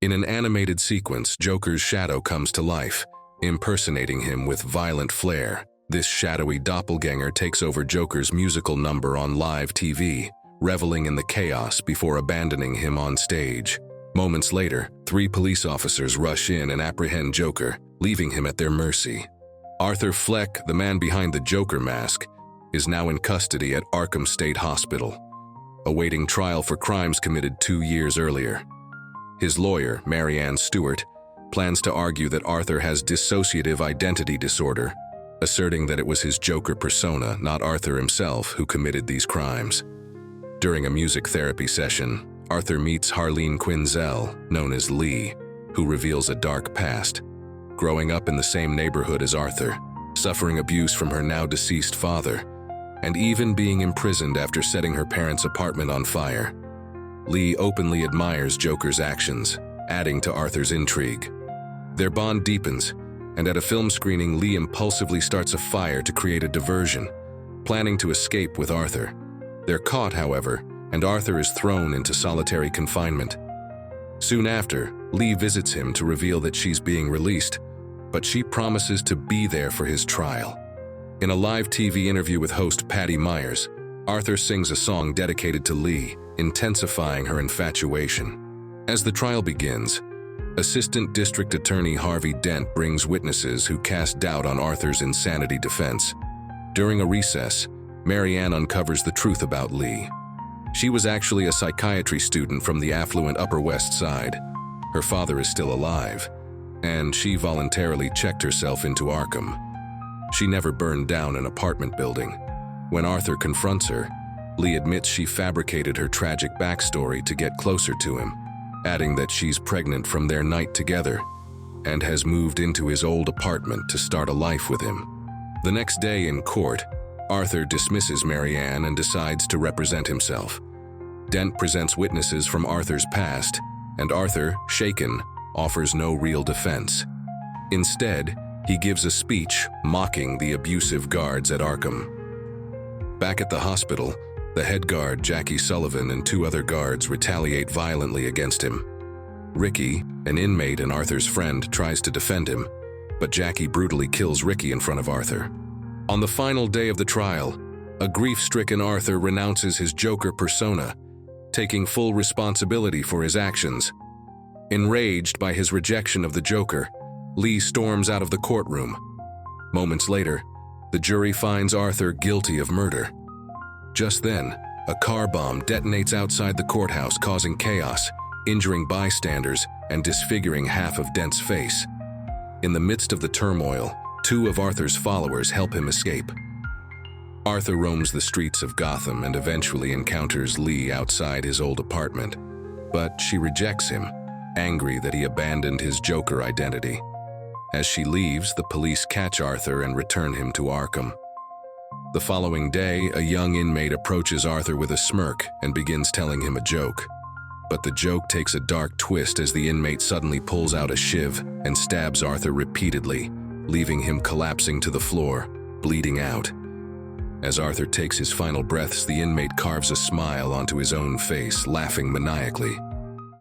In an animated sequence, Joker's shadow comes to life, impersonating him with violent flair. This shadowy doppelganger takes over Joker's musical number on live TV, reveling in the chaos before abandoning him on stage. Moments later, 3 police officers rush in and apprehend Joker, leaving him at their mercy. Arthur Fleck, the man behind the Joker mask, is now in custody at Arkham State Hospital, awaiting trial for crimes committed 2 years earlier. His lawyer, Marianne Stewart, plans to argue that Arthur has dissociative identity disorder, asserting that it was his Joker persona, not Arthur himself, who committed these crimes. During a music therapy session, Arthur meets Harley Quinn, known as Lee, who reveals a dark past. Growing up in the same neighborhood as Arthur, suffering abuse from her now-deceased father, and even being imprisoned after setting her parents' apartment on fire, Lee openly admires Joker's actions, adding to Arthur's intrigue. Their bond deepens, and at a film screening, Lee impulsively starts a fire to create a diversion, planning to escape with Arthur. They're caught, however, and Arthur is thrown into solitary confinement. Soon after, Lee visits him to reveal that she's being released, but she promises to be there for his trial. In a live TV interview with host Patty Myers, Arthur sings a song dedicated to Lee, intensifying her infatuation. As the trial begins, Assistant District Attorney Harvey Dent brings witnesses who cast doubt on Arthur's insanity defense. During a recess, Marianne uncovers the truth about Lee. She was actually a psychiatry student from the affluent Upper West Side. Her father is still alive, and she voluntarily checked herself into Arkham. She never burned down an apartment building. When Arthur confronts her, Lee admits she fabricated her tragic backstory to get closer to him, adding that she's pregnant from their night together and has moved into his old apartment to start a life with him. The next day in court, Arthur dismisses Marianne and decides to represent himself. Dent presents witnesses from Arthur's past, and Arthur, shaken, offers no real defense. Instead, he gives a speech mocking the abusive guards at Arkham. Back at the hospital, the head guard, Jackie Sullivan, and 2 other guards retaliate violently against him. Ricky, an inmate and Arthur's friend, tries to defend him, but Jackie brutally kills Ricky in front of Arthur. On the final day of the trial, a grief-stricken Arthur renounces his Joker persona, taking full responsibility for his actions. Enraged by his rejection of the Joker, Lee storms out of the courtroom. Moments later, the jury finds Arthur guilty of murder. Just then, a car bomb detonates outside the courthouse, causing chaos, injuring bystanders, and disfiguring half of Dent's face. In the midst of the turmoil, 2 of Arthur's followers help him escape. Arthur roams the streets of Gotham and eventually encounters Lee outside his old apartment, but she rejects him, angry that he abandoned his Joker identity. As she leaves, the police catch Arthur and return him to Arkham. The following day, a young inmate approaches Arthur with a smirk and begins telling him a joke. But the joke takes a dark twist as the inmate suddenly pulls out a shiv and stabs Arthur repeatedly, leaving him collapsing to the floor, bleeding out. As Arthur takes his final breaths, the inmate carves a smile onto his own face, laughing maniacally.